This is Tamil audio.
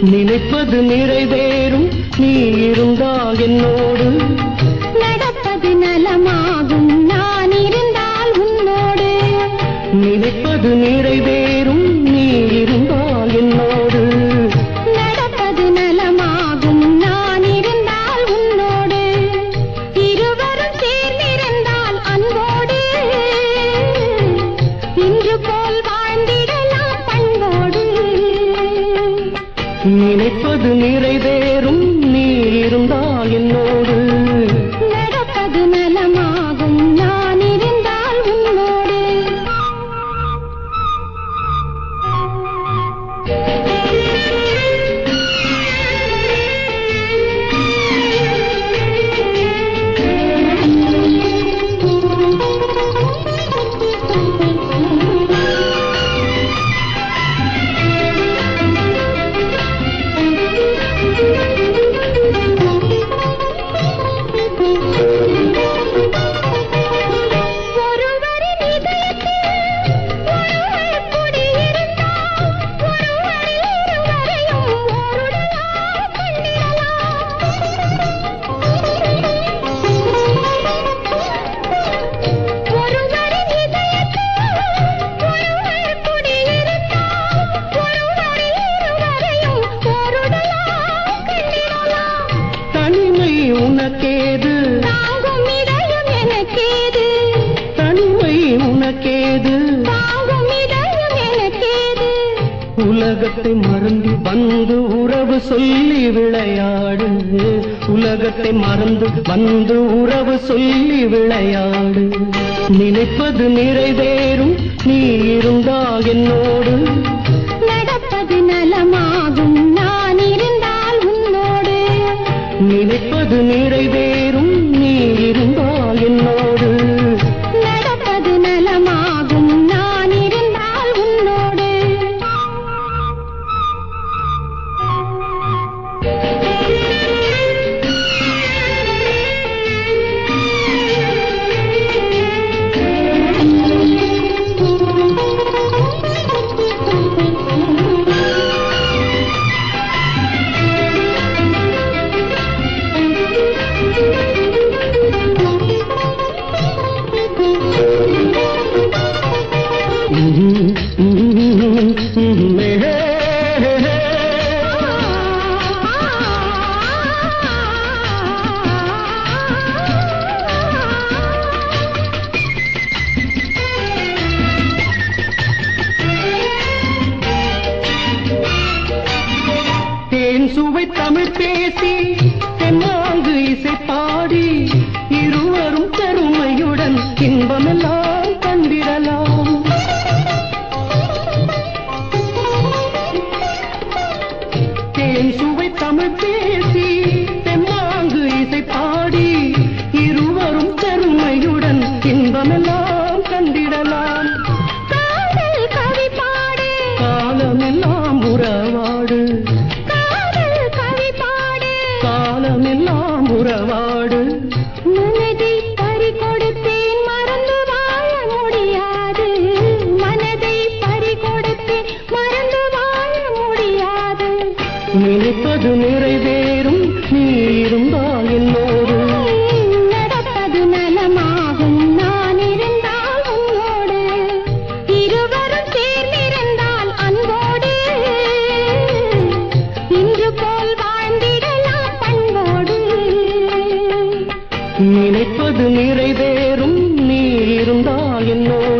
நினைப்பது நிறைவேறும் நீ இருந்தால் என்னோடு நடப்பது நலமாகும் நான் இருந்தால் உன்னோடு நினைப்பது நிறைவேறும் நீ இருந்தால் என்னோடு நடப்பது நலமாகும் நான் இருந்தால் உன்னோடு இருவரும் சேர்ந்திருந்தால் அன்போடு இன்று போல் வாழ்ந்திடலாம் பண்போடு நினைப்பது நிறைவேறும் நீ இருந்தால் என்னோடு நடப்பது நலமாகும் நான் இருந்தால் உன்னோடு உனக்கேது தாங்கும் இதயம் எனக்கேது தனிமை உனக்கேது தாங்கும் இதயம் எனக்கேது உலகத்தை மறந்து வந்து உறவு சொல்லி விளையாடு உலகத்தை மறந்து வந்து உறவு சொல்லி விளையாடு நினைப்பது நிறைவேறும் நீ இருந்தால் என்னோடு நடப்பது நலமாகும் நான் இருந்தால் உன்னோடு நினைப்பது நிறைவேறும் நீ இருந்தால் என்னோடு நடப்பது நலமாகும் நான் இருந்தால் உன்னோடு தேன் சுவை தமிழ் பேசி தென்னாங்கு இசை பாடி இருவரும் பெருமையுடன் இன்பமெல்லாம் கண்டிடலாம் தேன் சுவை தமிழ் பேசி தென்னாங்கு இசை பாடி இருவரும் பெருமையுடன் இன்பமெல்லாம் கண்டிடலாம் காதல் கவி பாடு காலமெல்லாம் உறவாடு காதல் கவி பாடு காலமெல்லாம் உறவாடு மனதை பறி கொடுத்தேன் மறந்து வாழ முடியாது மனதை பறி கொடுத்தேன் மறந்து வாழ முடியாது நினைப்பது நிறைவேறும் நீ இருந்தால் என்னோடு நடப்பது நலமாகும் நான் இருந்தால் உன்னோடு இருவரும் சேர்ந்திருந்தால் அன்போடு இன்று போல் வாழ்ந்திடலாம் பண்போடு நினைப்பது நிறைவேறும் நீ இருந்தால் என்னோடு